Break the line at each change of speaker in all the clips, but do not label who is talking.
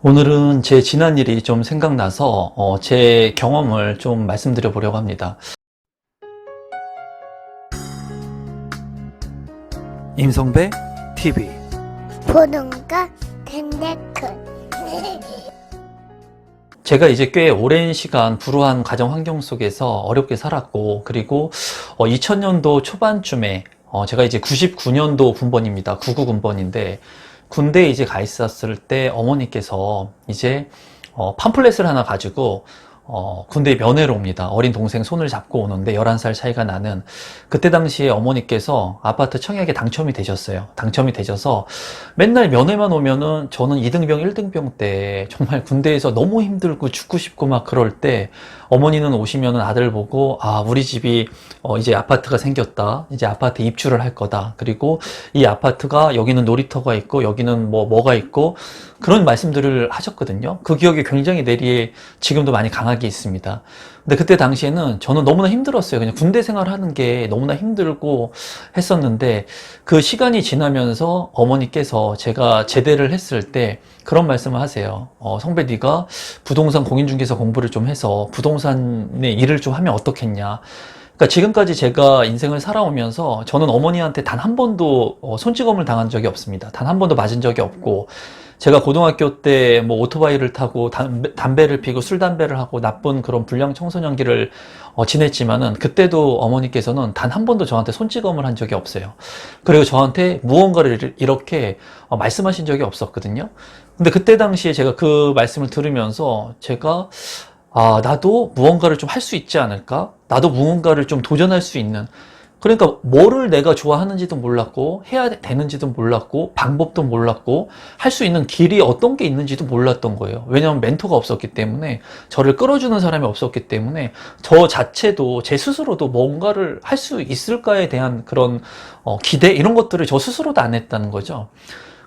오늘은 제 지난 일이 좀 생각나서 제 경험을 좀 말씀드려 보려고 합니다. 임성배 TV.
보는가 덴데크.
제가 이제 꽤 오랜 시간 불우한 가정 환경 속에서 어렵게 살았고, 그리고 2000년도 초반쯤에 제가 이제 99년도 군번입니다. 99 군번인데 군대에 이제 가 있었을 때 어머니께서 이제 팜플렛을 하나 가지고 군대 면회로 옵니다. 어린 동생 손을 잡고 오는데 11살 차이가 나는. 그때 당시에 어머니께서 아파트 청약에 당첨이 되셨어요. 당첨이 되셔서 맨날 면회만 오면은 저는 2등병 1등병 때 정말 군대에서 너무 힘들고 죽고 싶고 막 그럴 때 어머니는 오시면은 아들 보고, 아, 우리 집이 이제 아파트가 생겼다. 이제 아파트 입주를 할 거다. 그리고 이 아파트가 여기는 놀이터가 있고 여기는 뭐가 있고 그런 말씀들을 하셨거든요. 그 기억이 굉장히 내리에 지금도 많이 강하게 있습니다. 근데 그때 당시에는 저는 너무나 힘들었어요. 그냥 군대 생활하는 게 너무나 힘들고 했었는데, 그 시간이 지나면서 어머니께서 제가 제대를 했을 때 그런 말씀을 하세요. 성배, 네가 부동산 공인중개사 공부를 좀 해서 부동산의 일을 좀 하면 어떻겠냐. 그러니까 지금까지 제가 인생을 살아오면서 저는 어머니한테 단 한 번도 손찌검을 당한 적이 없습니다. 단 한 번도 맞은 적이 없고, 제가 고등학교 때 뭐 오토바이를 타고 담배를 피고 술 담배를 하고 나쁜 그런 불량 청소년기를 지냈지만은, 그때도 어머니께서는 단 한 번도 저한테 손찌검을 한 적이 없어요. 그리고 저한테 무언가를 이렇게 말씀하신 적이 없었거든요. 근데 그때 당시에 제가 그 말씀을 들으면서 제가, 아, 나도 무언가를 좀 할 수 있지 않을까? 나도 무언가를 좀 도전할 수 있는, 그러니까 뭐를 내가 좋아하는지도 몰랐고 해야 되는지도 몰랐고 방법도 몰랐고 할 수 있는 길이 어떤 게 있는지도 몰랐던 거예요. 왜냐하면 멘토가 없었기 때문에, 저를 끌어주는 사람이 없었기 때문에 저 자체도, 제 스스로도 뭔가를 할 수 있을까에 대한 그런 기대, 이런 것들을 저 스스로도 안 했다는 거죠.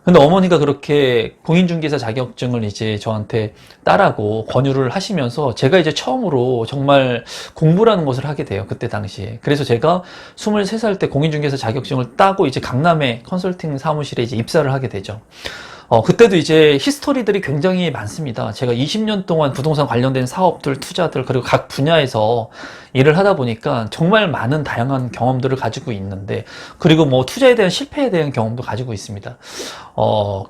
근데 어머니가 그렇게 공인중개사 자격증을 이제 저한테 따라고 권유를 하시면서 제가 이제 처음으로 정말 공부라는 것을 하게 돼요. 그때 당시에. 그래서 제가 23살 때 공인중개사 자격증을 따고 이제 강남의 컨설팅 사무실에 이제 입사를 하게 되죠. 그때도 이제 히스토리들이 굉장히 많습니다. 제가 20년 동안 부동산 관련된 사업들, 투자들, 그리고 각 분야에서 일을 하다 보니까 정말 많은 다양한 경험들을 가지고 있는데, 그리고 뭐 투자에 대한 실패에 대한 경험도 가지고 있습니다.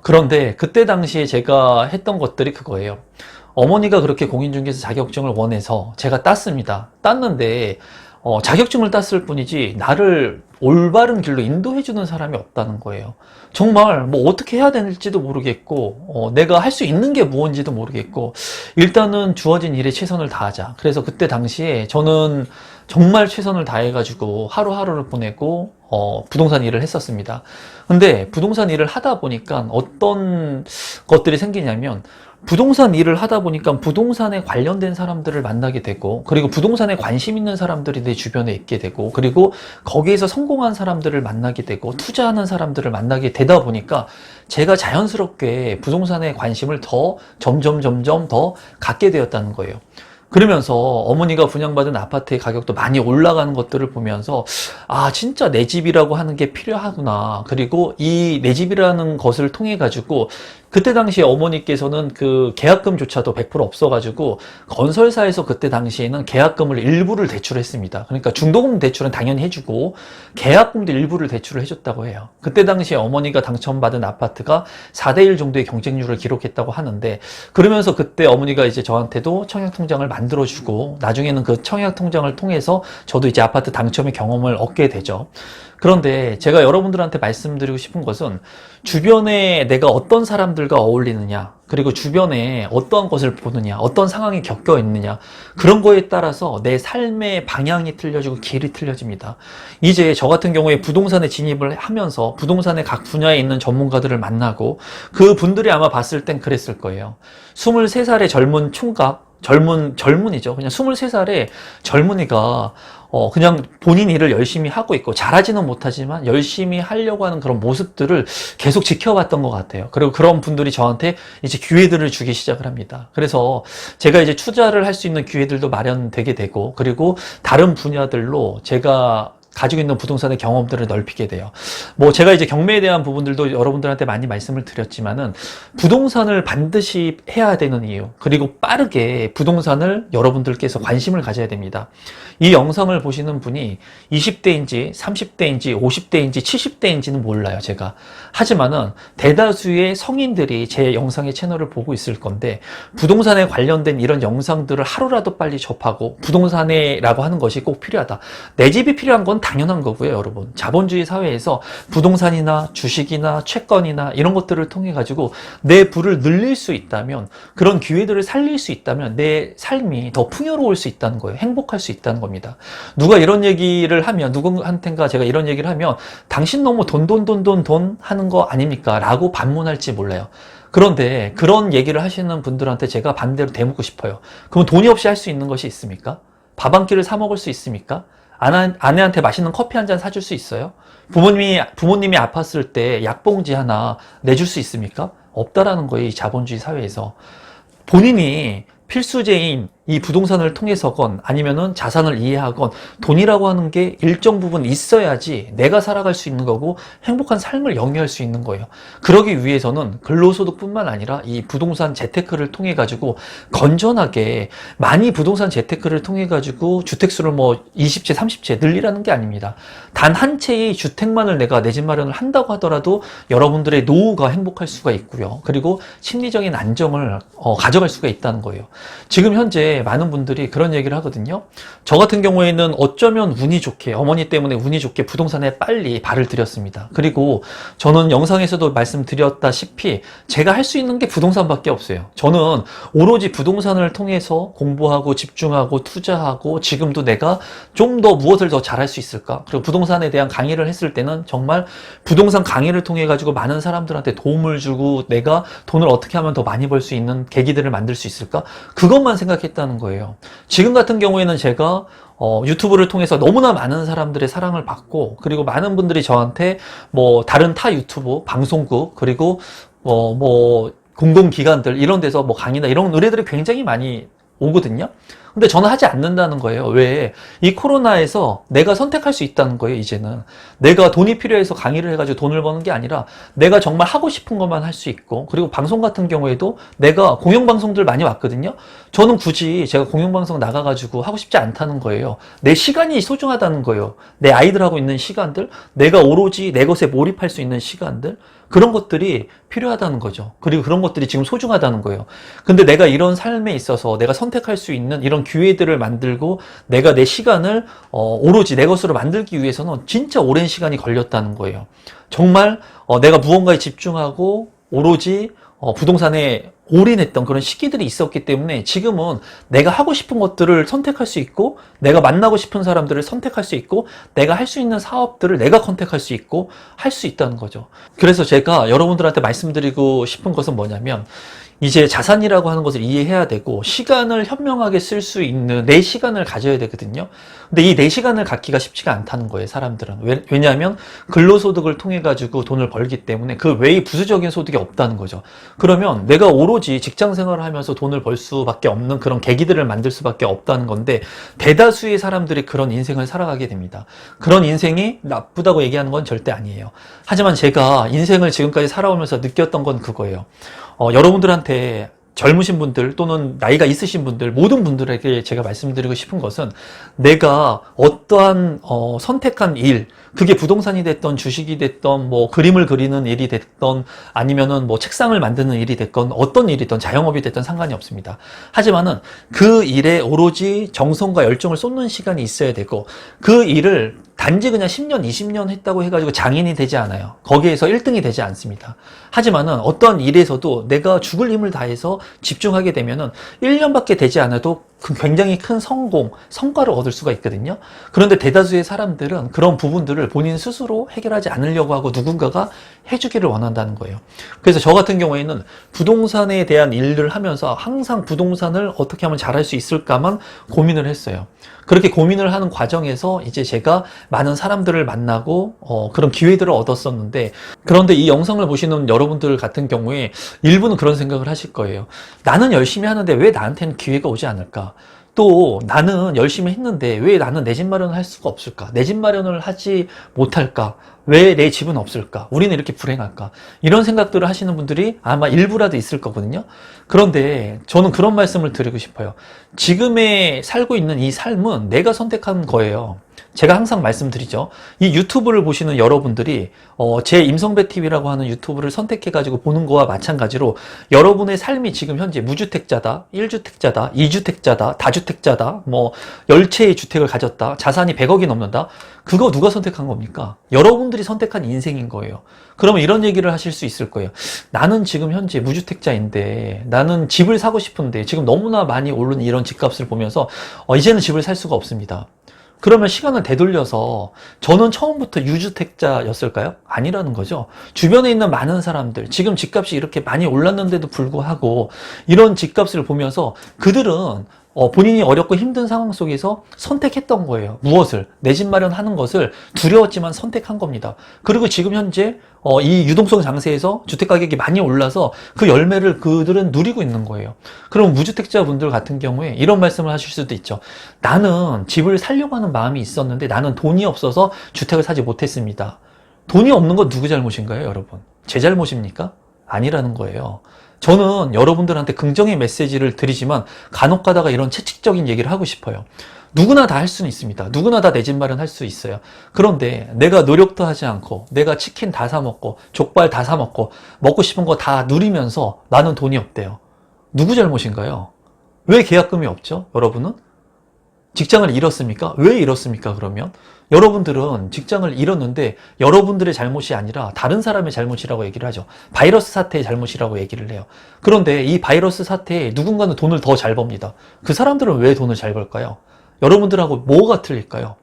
그런데 그때 당시에 제가 했던 것들이 그거예요. 어머니가 그렇게 공인중개사 자격증을 원해서 제가 땄습니다. 땄는데, 자격증을 땄을 뿐이지 나를 올바른 길로 인도해주는 사람이 없다는 거예요. 정말 뭐 어떻게 해야 될지도 모르겠고, 내가 할 수 있는 게 무엇인지도 모르겠고, 일단은 주어진 일에 최선을 다하자. 그래서 그때 당시에 저는 정말 최선을 다해가지고 하루하루를 보내고 부동산 일을 했었습니다. 근데 부동산 일을 하다 보니까 어떤 것들이 생기냐면, 부동산 일을 하다 보니까 부동산에 관련된 사람들을 만나게 되고, 그리고 부동산에 관심 있는 사람들이 내 주변에 있게 되고, 그리고 거기에서 성공한 사람들을 만나게 되고, 투자하는 사람들을 만나게 되다 보니까 제가 자연스럽게 부동산에 관심을 더 점점 더 갖게 되었다는 거예요. 그러면서 어머니가 분양받은 아파트의 가격도 많이 올라가는 것들을 보면서, 아, 진짜 내 집이라고 하는 게 필요하구나. 그리고 이 내 집이라는 것을 통해 가지고, 그때 당시에 어머니께서는 그 계약금조차도 100% 없어가지고 건설사에서 그때 당시에는 계약금을 일부를 대출했습니다. 그러니까 중도금 대출은 당연히 해주고 계약금도 일부를 대출을 해줬다고 해요. 그때 당시에 어머니가 당첨받은 아파트가 4대1 정도의 경쟁률을 기록했다고 하는데, 그러면서 그때 어머니가 이제 저한테도 청약통장을 만들어주고, 나중에는 그 청약통장을 통해서 저도 이제 아파트 당첨의 경험을 얻게 되죠. 그런데 제가 여러분들한테 말씀드리고 싶은 것은, 주변에 내가 어떤 사람들과 어울리느냐, 그리고 주변에 어떠한 것을 보느냐, 어떤 상황이 겪여 있느냐, 그런 거에 따라서 내 삶의 방향이 틀려지고 길이 틀려집니다. 이제 저 같은 경우에 부동산에 진입을 하면서 부동산의 각 분야에 있는 전문가들을 만나고, 그 분들이 아마 봤을 땐 그랬을 거예요. 23살의 젊은 총각, 젊은이죠. 그냥 23살의 젊은이가 그냥 본인 일을 열심히 하고 있고, 잘하지는 못하지만 열심히 하려고 하는 그런 모습들을 계속 지켜봤던 것 같아요. 그리고 그런 분들이 저한테 이제 기회들을 주기 시작을 합니다. 그래서 제가 이제 투자를 할 수 있는 기회들도 마련되게 되고, 그리고 다른 분야들로 제가 가지고 있는 부동산의 경험들을 넓히게 돼요. 뭐 제가 이제 경매에 대한 부분들도 여러분들한테 많이 말씀을 드렸지만은 부동산을 반드시 해야 되는 이유, 그리고 빠르게 부동산을 여러분들께서 관심을 가져야 됩니다. 이 영상을 보시는 분이 20대인지 30대인지 50대인지 70대인지는 몰라요, 제가. 하지만은 대다수의 성인들이 제 영상의 채널을 보고 있을 건데, 부동산에 관련된 이런 영상들을 하루라도 빨리 접하고 부동산이라고 하는 것이 꼭 필요하다. 내 집이 필요한 건 당연한 거고요, 여러분. 자본주의 사회에서 부동산이나 주식이나 채권이나 이런 것들을 통해 가지고 내 부를 늘릴 수 있다면, 그런 기회들을 살릴 수 있다면 내 삶이 더 풍요로울 수 있다는 거예요. 행복할 수 있다는 겁니다. 누가 이런 얘기를 하면, 누군가한텐가 제가 이런 얘기를 하면 당신 너무 돈 하는 거 아닙니까? 라고 반문할지 몰라요. 그런데 그런 얘기를 하시는 분들한테 제가 반대로 되묻고 싶어요. 그럼 돈이 없이 할 수 있는 것이 있습니까? 밥 한 끼를 사 먹을 수 있습니까? 아내한테 맛있는 커피 한 잔 사줄 수 있어요? 부모님이 아팠을 때 약봉지 하나 내줄 수 있습니까? 없다라는 거예요, 이 자본주의 사회에서. 본인이 필수제인 이 부동산을 통해서건 아니면은 자산을 이해하건 돈이라고 하는 게 일정 부분 있어야지 내가 살아갈 수 있는 거고 행복한 삶을 영위할 수 있는 거예요. 그러기 위해서는 근로소득뿐만 아니라 이 부동산 재테크를 통해 가지고 건전하게 많이 부동산 재테크를 통해 가지고 주택수를 뭐 20채, 30채 늘리라는 게 아닙니다. 단 한 채의 주택만을 내가 내 집 마련을 한다고 하더라도 여러분들의 노후가 행복할 수가 있고요. 그리고 심리적인 안정을 가져갈 수가 있다는 거예요. 지금 현재 많은 분들이 그런 얘기를 하거든요. 저 같은 경우에는 어쩌면 운이 좋게, 어머니 때문에 운이 좋게 부동산에 빨리 발을 들였습니다. 그리고 저는 영상에서도 말씀드렸다시피 제가 할 수 있는 게 부동산밖에 없어요. 저는 오로지 부동산을 통해서 공부하고 집중하고 투자하고, 지금도 내가 좀 더 무엇을 더 잘할 수 있을까? 그리고 부동산에 대한 강의를 했을 때는 정말 부동산 강의를 통해 가지고 많은 사람들한테 도움을 주고 내가 돈을 어떻게 하면 더 많이 벌 수 있는 계기들을 만들 수 있을까? 그것만 생각했다는 거예요. 지금 같은 경우에는 제가 유튜브를 통해서 너무나 많은 사람들의 사랑을 받고, 그리고 많은 분들이 저한테 뭐 다른 타 유튜브, 방송국, 그리고 뭐 공공기관들 이런 데서 뭐 강의나 이런 의뢰들이 굉장히 많이 오거든요. 근데 저는 하지 않는다는 거예요. 왜? 이 코로나에서 내가 선택할 수 있다는 거예요, 이제는. 내가 돈이 필요해서 강의를 해가지고 돈을 버는 게 아니라 내가 정말 하고 싶은 것만 할 수 있고, 그리고 방송 같은 경우에도 내가 공영방송들 많이 왔거든요. 저는 굳이 제가 공영방송 나가가지고 하고 싶지 않다는 거예요. 내 시간이 소중하다는 거예요. 내 아이들하고 있는 시간들, 내가 오로지 내 것에 몰입할 수 있는 시간들, 그런 것들이 필요하다는 거죠. 그리고 그런 것들이 지금 소중하다는 거예요. 근데 내가 이런 삶에 있어서 내가 선택할 수 있는 이런 기회들을 만들고 내가 내 시간을 오로지 내 것으로 만들기 위해서는 진짜 오랜 시간이 걸렸다는 거예요. 정말 내가 무언가에 집중하고 오로지 부동산에 올인했던 그런 시기들이 있었기 때문에 지금은 내가 하고 싶은 것들을 선택할 수 있고, 내가 만나고 싶은 사람들을 선택할 수 있고, 내가 할 수 있는 사업들을 내가 컨택할 수 있고 할 수 있다는 거죠. 그래서 제가 여러분들한테 말씀드리고 싶은 것은 뭐냐면, 이제 자산이라고 하는 것을 이해해야 되고 시간을 현명하게 쓸 수 있는 내 시간을 가져야 되거든요. 근데 이 내 시간을 갖기가 쉽지가 않다는 거예요, 사람들은. 왜냐하면 근로소득을 통해 가지고 돈을 벌기 때문에 그 외의 부수적인 소득이 없다는 거죠. 그러면 내가 오로지 직장 생활을 하면서 돈을 벌 수밖에 없는 그런 계기들을 만들 수밖에 없다는 건데, 대다수의 사람들이 그런 인생을 살아가게 됩니다. 그런 인생이 나쁘다고 얘기하는 건 절대 아니에요. 하지만 제가 인생을 지금까지 살아오면서 느꼈던 건 그거예요. 여러분들한테, 젊으신 분들 또는 나이가 있으신 분들, 모든 분들에게 제가 말씀드리고 싶은 것은, 내가 어떠한 선택한 일, 그게 부동산이 됐던 주식이 됐던 뭐 그림을 그리는 일이 됐던 아니면은 뭐 책상을 만드는 일이 됐건 어떤 일이든 자영업이 됐던 상관이 없습니다. 하지만은 그 일에 오로지 정성과 열정을 쏟는 시간이 있어야 되고, 그 일을 단지 그냥 10년, 20년 했다고 해가지고 장인이 되지 않아요. 거기에서 1등이 되지 않습니다. 하지만은 어떤 일에서도 내가 죽을 힘을 다해서 집중하게 되면은 1년밖에 되지 않아도 굉장히 큰 성과를 얻을 수가 있거든요. 그런데 대다수의 사람들은 그런 부분들을 본인 스스로 해결하지 않으려고 하고 누군가가 해주기를 원한다는 거예요. 그래서 저 같은 경우에는 부동산에 대한 일을 하면서 항상 부동산을 어떻게 하면 잘할 수 있을까만 고민을 했어요. 그렇게 고민을 하는 과정에서 이제 제가 많은 사람들을 만나고 그런 기회들을 얻었었는데, 그런데 이 영상을 보시는 여러분들 같은 경우에 일부는 그런 생각을 하실 거예요. 나는 열심히 하는데 왜 나한테는 기회가 오지 않을까? 또 나는 열심히 했는데 왜 나는 내 집 마련을 할 수가 없을까? 내 집 마련을 하지 못할까? 왜 내 집은 없을까? 우리는 이렇게 불행할까? 이런 생각들을 하시는 분들이 아마 일부라도 있을 거거든요. 그런데 저는 그런 말씀을 드리고 싶어요. 지금의 살고 있는 이 삶은 내가 선택한 거예요. 제가 항상 말씀드리죠. 이 유튜브를 보시는 여러분들이 제 임성배TV라고 하는 유튜브를 선택해가지고 보는 거와 마찬가지로 여러분의 삶이 지금 현재 무주택자다, 1주택자다, 2주택자다, 다주택자다, 뭐 10채의 주택을 가졌다, 자산이 100억이 넘는다. 그거 누가 선택한 겁니까? 여러분들이 선택한 인생인 거예요. 그러면 이런 얘기를 하실 수 있을 거예요. 나는 지금 현재 무주택자인데 나는 집을 사고 싶은데 지금 너무나 많이 오른 이런 집값을 보면서 이제는 집을 살 수가 없습니다. 그러면 시간을 되돌려서 저는 처음부터 유주택자였을까요? 아니라는 거죠. 주변에 있는 많은 사람들, 지금 집값이 이렇게 많이 올랐는데도 불구하고 이런 집값을 보면서 그들은 본인이 어렵고 힘든 상황 속에서 선택했던 거예요. 무엇을? 내 집 마련하는 것을 두려웠지만 선택한 겁니다. 그리고 지금 현재 이 유동성 장세에서 주택 가격이 많이 올라서 그 열매를 그들은 누리고 있는 거예요. 그럼 무주택자분들 같은 경우에 이런 말씀을 하실 수도 있죠. 나는 집을 살려고 하는 마음이 있었는데 나는 돈이 없어서 주택을 사지 못했습니다. 돈이 없는 건 누구 잘못인가요, 여러분? 제 잘못입니까? 아니라는 거예요. 저는 여러분들한테 긍정의 메시지를 드리지만 간혹 가다가 이런 채찍적인 얘기를 하고 싶어요. 누구나 다 할 수는 있습니다. 누구나 다 내 집 마련할 수 있어요. 그런데 내가 노력도 하지 않고 내가 치킨 다 사 먹고 족발 다 사 먹고 먹고 싶은 거 다 누리면서 나는 돈이 없대요. 누구 잘못인가요? 왜 계약금이 없죠? 여러분은? 직장을 잃었습니까? 왜 잃었습니까? 그러면 여러분들은 직장을 잃었는데 여러분들의 잘못이 아니라 다른 사람의 잘못이라고 얘기를 하죠. 바이러스 사태의 잘못이라고 얘기를 해요. 그런데 이 바이러스 사태에 누군가는 돈을 더 잘 법니다. 그 사람들은 왜 돈을 잘 벌까요? 여러분들하고 뭐가 틀릴까요?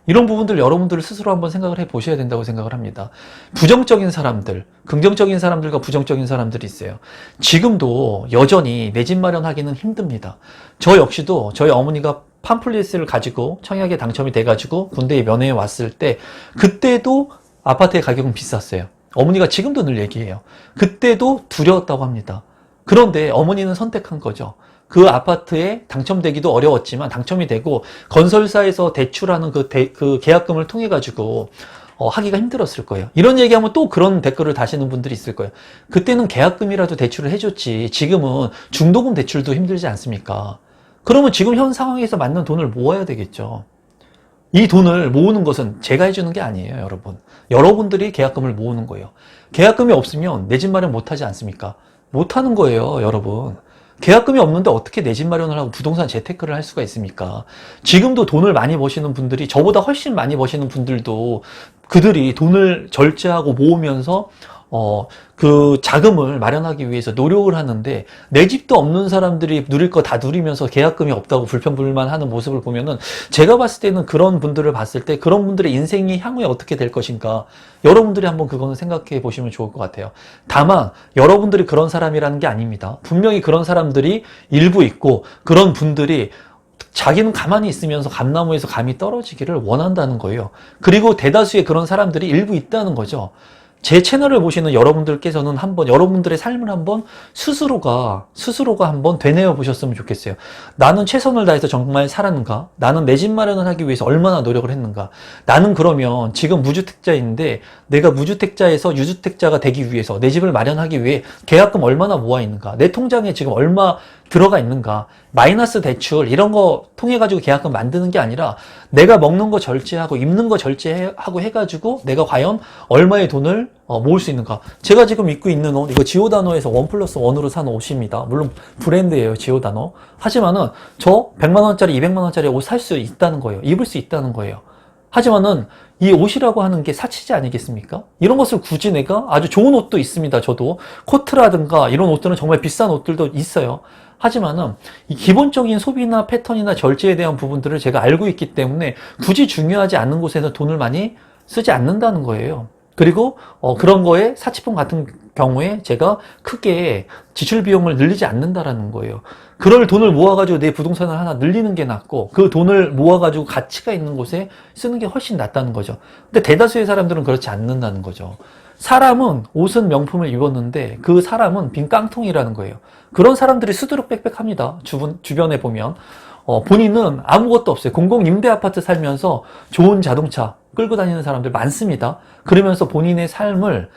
이런 부분들 여러분들 스스로 한번 생각을 해보셔야 된다고 생각을 합니다. 부정적인 사람들, 긍정적인 사람들과 부정적인 사람들이 있어요. 지금도 여전히 내 집 마련하기는 힘듭니다. 저 역시도 저희 어머니가 팜플릿을 가지고 청약에 당첨이 돼가지고 군대에 면회에 왔을 때 그때도 아파트의 가격은 비쌌어요. 어머니가 지금도 늘 얘기해요. 그때도 두려웠다고 합니다. 그런데 어머니는 선택한 거죠. 그 아파트에 당첨되기도 어려웠지만 당첨이 되고 건설사에서 대출하는 그 계약금을 통해 가지고 하기가 힘들었을 거예요. 이런 얘기하면 또 그런 댓글을 다시는 분들이 있을 거예요. 그때는 계약금이라도 대출을 해줬지 지금은 중도금 대출도 힘들지 않습니까? 그러면 지금 현 상황에서 맞는 돈을 모아야 되겠죠. 이 돈을 모으는 것은 제가 해주는 게 아니에요, 여러분. 여러분들이 계약금을 모으는 거예요. 계약금이 없으면 내 집 마련 못하지 않습니까? 못하는 거예요, 여러분. 계약금이 없는데 어떻게 내 집 마련을 하고 부동산 재테크를 할 수가 있습니까? 지금도 돈을 많이 버시는 분들이 저보다 훨씬 많이 버시는 분들도 그들이 돈을 절제하고 모으면서 그 자금을 마련하기 위해서 노력을 하는데 내 집도 없는 사람들이 누릴 거 다 누리면서 계약금이 없다고 불평불만하는 모습을 보면은 제가 봤을 때는 그런 분들을 봤을 때 그런 분들의 인생이 향후에 어떻게 될 것인가 여러분들이 한번 그거는 생각해 보시면 좋을 것 같아요. 다만 여러분들이 그런 사람이라는 게 아닙니다. 분명히 그런 사람들이 일부 있고 그런 분들이 자기는 가만히 있으면서 감나무에서 감이 떨어지기를 원한다는 거예요. 그리고 대다수의 그런 사람들이 일부 있다는 거죠. 제 채널을 보시는 여러분들께서는 한번 여러분들의 삶을 한번 스스로가 한번 되뇌어 보셨으면 좋겠어요. 나는 최선을 다해서 정말 살았는가? 나는 내 집 마련을 하기 위해서 얼마나 노력을 했는가? 나는 그러면 지금 무주택자인데 내가 무주택자에서 유주택자가 되기 위해서 내 집을 마련하기 위해 계약금 얼마나 모아 있는가? 내 통장에 지금 얼마 들어가 있는가? 마이너스 대출 이런 거 통해 가지고 계약금 만드는 게 아니라 내가 먹는 거 절제하고 입는 거 절제하고 해가지고 내가 과연 얼마의 돈을 모을 수 있는가? 제가 지금 입고 있는 옷 이거 지오다노에서 1+1으로 산 옷입니다. 물론 브랜드예요, 지오다노. 하지만은 저 100만 원짜리 200만 원짜리 옷 살 수 있다는 거예요. 입을 수 있다는 거예요. 하지만은 이 옷이라고 하는 게 사치지 아니겠습니까? 이런 것을 굳이 내가 아주 좋은 옷도 있습니다. 저도 코트라든가 이런 옷들은 정말 비싼 옷들도 있어요. 하지만은 이 기본적인 소비나 패턴이나 절제에 대한 부분들을 제가 알고 있기 때문에 굳이 중요하지 않는 곳에서 돈을 많이 쓰지 않는다는 거예요. 그리고 그런 거에 사치품 같은 경우에 제가 크게 지출 비용을 늘리지 않는다라는 거예요. 그럴 돈을 모아가지고 내 부동산을 하나 늘리는 게 낫고 그 돈을 모아가지고 가치가 있는 곳에 쓰는 게 훨씬 낫다는 거죠. 근데 대다수의 사람들은 그렇지 않는다는 거죠. 사람은 옷은 명품을 입었는데 그 사람은 빈 깡통이라는 거예요. 그런 사람들이 수두룩 빽빽합니다. 주변에 보면 본인은 아무것도 없어요. 공공임대 아파트 살면서 좋은 자동차 끌고 다니는 사람들 많습니다. 그러면서 본인의 삶을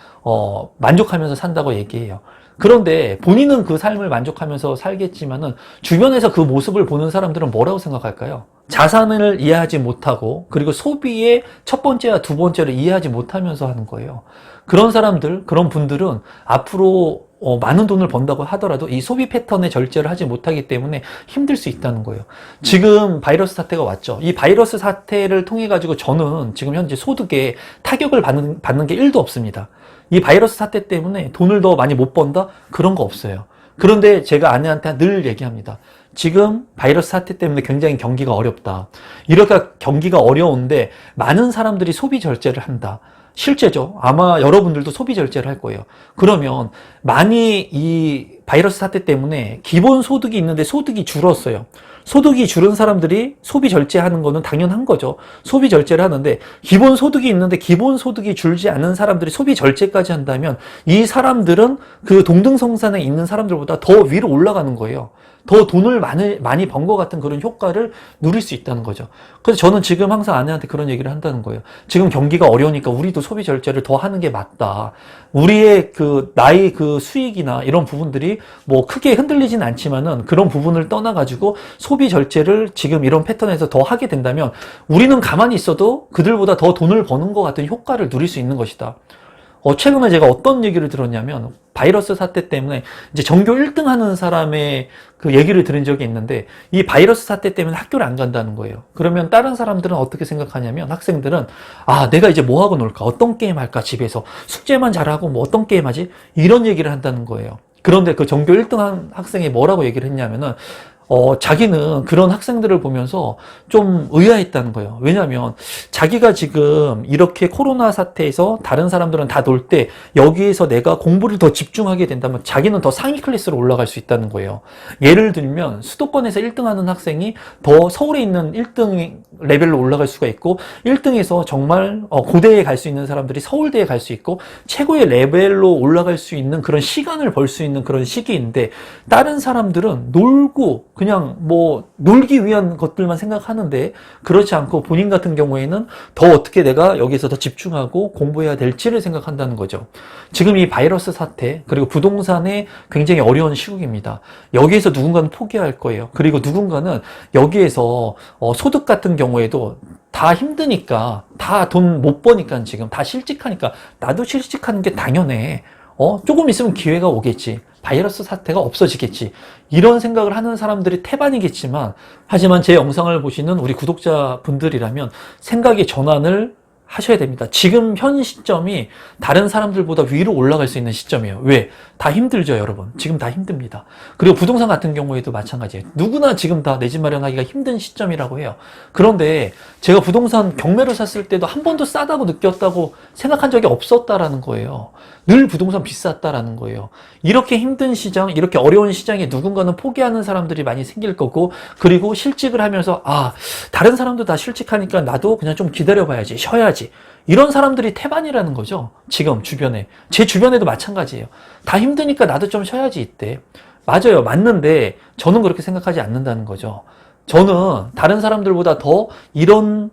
만족하면서 산다고 얘기해요. 그런데 본인은 그 삶을 만족하면서 살겠지만은 주변에서 그 모습을 보는 사람들은 뭐라고 생각할까요? 자산을 이해하지 못하고 그리고 소비의 첫 번째와 두 번째를 이해하지 못하면서 하는 거예요. 그런 사람들, 그런 분들은 앞으로 많은 돈을 번다고 하더라도 이 소비 패턴의 절제를 하지 못하기 때문에 힘들 수 있다는 거예요. 지금 바이러스 사태가 왔죠. 이 바이러스 사태를 통해 가지고 저는 지금 현재 소득에 타격을 받는 게 1도 없습니다. 이 바이러스 사태 때문에 돈을 더 많이 못 번다? 그런 거 없어요. 그런데 제가 아내한테 늘 얘기합니다. 지금 바이러스 사태 때문에 굉장히 경기가 어렵다. 이렇게 경기가 어려운데 많은 사람들이 소비 절제를 한다. 실제죠. 아마 여러분들도 소비 절제를 할 거예요. 그러면 많이 이 바이러스 사태 때문에 기본 소득이 있는데 소득이 줄었어요. 소득이 줄은 사람들이 소비 절제하는 거는 당연한 거죠. 소비 절제를 하는데 기본 소득이 있는데 기본 소득이 줄지 않는 사람들이 소비 절제까지 한다면 이 사람들은 그 동등성산에 있는 사람들보다 더 위로 올라가는 거예요. 더 돈을 많이 번 것 같은 그런 효과를 누릴 수 있다는 거죠. 그래서 저는 지금 항상 아내한테 그런 얘기를 한다는 거예요. 지금 경기가 어려우니까 우리도 소비 절제를 더 하는 게 맞다. 우리의 나의 수익이나 이런 부분들이 뭐 크게 흔들리진 않지만은 그런 부분을 떠나가지고 소비 절제를 지금 이런 패턴에서 더 하게 된다면 우리는 가만히 있어도 그들보다 더 돈을 버는 것 같은 효과를 누릴 수 있는 것이다. 최근에 제가 어떤 얘기를 들었냐면 바이러스 사태 때문에 이제 전교 1등 하는 사람의 그 얘기를 들은 적이 있는데 이 바이러스 사태 때문에 학교를 안 간다는 거예요. 그러면 다른 사람들은 어떻게 생각하냐면 학생들은 내가 이제 뭐 하고 놀까? 어떤 게임 할까? 집에서 숙제만 잘하고 뭐 어떤 게임 하지? 이런 얘기를 한다는 거예요. 그런데 그 전교 1등 한 학생이 뭐라고 얘기를 했냐면은 자기는 그런 학생들을 보면서 좀 의아했다는 거예요. 왜냐하면 자기가 지금 이렇게 코로나 사태에서 다른 사람들은 다 놀 때 여기에서 내가 공부를 더 집중하게 된다면 자기는 더 상위 클래스로 올라갈 수 있다는 거예요. 예를 들면 수도권에서 1등 하는 학생이 더 서울에 있는 1등 레벨로 올라갈 수가 있고 1등에서 정말 고대에 갈 수 있는 사람들이 서울대에 갈 수 있고 최고의 레벨로 올라갈 수 있는 그런 시간을 벌 수 있는 그런 시기인데 다른 사람들은 놀고 그냥 뭐 놀기 위한 것들만 생각하는데 그렇지 않고 본인 같은 경우에는 더 어떻게 내가 여기서 더 집중하고 공부해야 될지를 생각한다는 거죠. 지금 이 바이러스 사태 그리고 부동산에 굉장히 어려운 시국입니다. 여기에서 누군가는 포기할 거예요. 그리고 누군가는 여기에서 소득 같은 경우에도 다 힘드니까 다 돈 못 버니까 지금 다 실직하니까 나도 실직하는 게 당연해. 조금 있으면 기회가 오겠지. 바이러스 사태가 없어지겠지. 이런 생각을 하는 사람들이 태반이겠지만 하지만 제 영상을 보시는 우리 구독자분들이라면 생각의 전환을 하셔야 됩니다. 지금 현 시점이 다른 사람들보다 위로 올라갈 수 있는 시점이에요. 왜? 다 힘들죠, 여러분. 지금 다 힘듭니다. 그리고 부동산 같은 경우에도 마찬가지예요. 누구나 지금 다 내 집 마련하기가 힘든 시점이라고 해요. 그런데 제가 부동산 경매로 샀을 때도 한 번도 싸다고 느꼈다고 생각한 적이 없었다라는 거예요. 늘 부동산 비쌌다라는 거예요. 이렇게 힘든 시장, 이렇게 어려운 시장에 누군가는 포기하는 사람들이 많이 생길 거고, 그리고 실직을 하면서 다른 사람도 다 실직하니까 나도 그냥 좀 기다려봐야지, 쉬어야지. 이런 사람들이 태반이라는 거죠. 지금 주변에. 제 주변에도 마찬가지예요. 다 힘드니까 나도 좀 쉬어야지 이때. 맞아요. 맞는데 저는 그렇게 생각하지 않는다는 거죠. 저는 다른 사람들보다 더 이런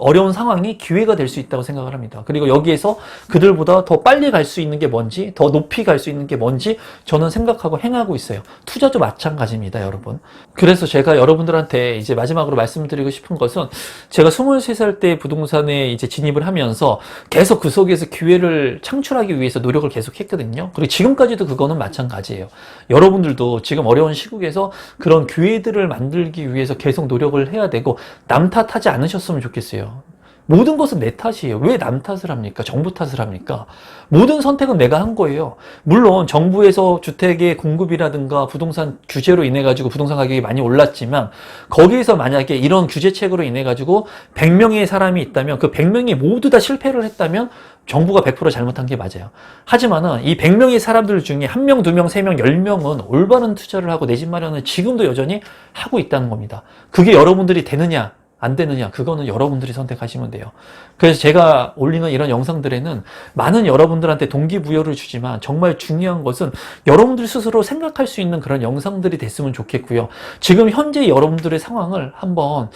어려운 상황이 기회가 될 수 있다고 생각을 합니다. 그리고 여기에서 그들보다 더 빨리 갈 수 있는 게 뭔지, 더 높이 갈 수 있는 게 뭔지 저는 생각하고 행하고 있어요. 투자도 마찬가지입니다, 여러분. 그래서 제가 여러분들한테 이제 마지막으로 말씀드리고 싶은 것은 제가 23살 때 부동산에 이제 진입을 하면서 계속 그 속에서 기회를 창출하기 위해서 노력을 계속 했거든요. 그리고 지금까지도 그거는 마찬가지예요. 여러분들도 지금 어려운 시국에서 그런 기회들을 만들기 위해서 계속 노력을 해야 되고 남 탓하지 않으셨으면 좋겠어요. 모든 것은 내 탓이에요. 왜 남 탓을 합니까? 정부 탓을 합니까? 모든 선택은 내가 한 거예요. 물론 정부에서 주택의 공급이라든가 부동산 규제로 인해 가지고 부동산 가격이 많이 올랐지만 거기에서 만약에 이런 규제책으로 인해 가지고 100명의 사람이 있다면 그 100명이 모두 다 실패를 했다면 정부가 100% 잘못한 게 맞아요. 하지만은 이 100명의 사람들 중에 1명, 2명, 3명, 10명은 올바른 투자를 하고 내 집 마련을 지금도 여전히 하고 있다는 겁니다. 그게 여러분들이 되느냐? 안 되느냐, 그거는 여러분들이 선택하시면 돼요. 그래서 제가 올리는 이런 영상들에는 많은 여러분들한테 동기부여를 주지만 정말 중요한 것은 여러분들 스스로 생각할 수 있는 그런 영상들이 됐으면 좋겠고요. 지금 현재 여러분들의 상황을 한번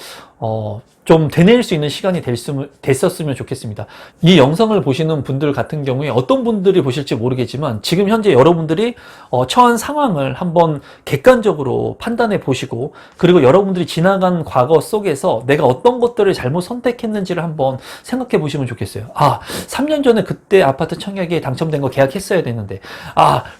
좀 되뇌일 수 있는 시간이 됐었으면 좋겠습니다. 이 영상을 보시는 분들 같은 경우에 어떤 분들이 보실지 모르겠지만 지금 현재 여러분들이 처한 상황을 한번 객관적으로 판단해 보시고, 그리고 여러분들이 지나간 과거 속에서 내가 어떤 것들을 잘못 선택했는지를 한번 생각해 보시면 좋겠어요. 3년 전에 그때 아파트 청약에 당첨된 거 계약했어야 되는데,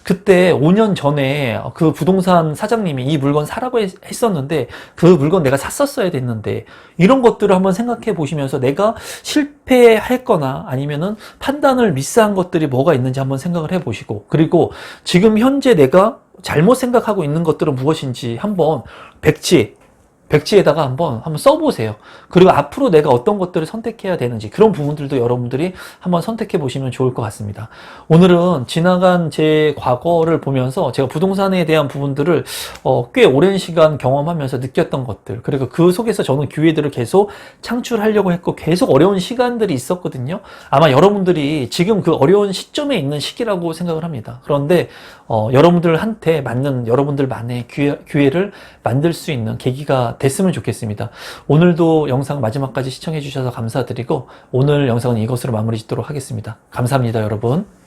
그때 5년 전에 그 부동산 사장님이 이 물건 사라고 했었는데 그 물건 내가 샀었어야 됐는데, 이런 것들을 한번 생각해 보시면서 내가 실패했거나 아니면은 판단을 미스한 것들이 뭐가 있는지 한번 생각을 해 보시고, 그리고 지금 현재 내가 잘못 생각하고 있는 것들은 무엇인지 한번 백지에다가 한번 써보세요. 그리고 앞으로 내가 어떤 것들을 선택해야 되는지, 그런 부분들도 여러분들이 한번 선택해 보시면 좋을 것 같습니다. 오늘은 지나간 제 과거를 보면서 제가 부동산에 대한 부분들을 꽤 오랜 시간 경험하면서 느꼈던 것들, 그리고 그 속에서 저는 기회들을 계속 창출하려고 했고 계속 어려운 시간들이 있었거든요. 아마 여러분들이 지금 그 어려운 시점에 있는 시기라고 생각을 합니다. 그런데 여러분들한테 맞는 여러분들만의 기회를 만들 수 있는 계기가 됐으면 좋겠습니다. 오늘도 영상 마지막까지 시청해 주셔서 감사드리고 오늘 영상은 이것으로 마무리 짓도록 하겠습니다. 감사합니다, 여러분.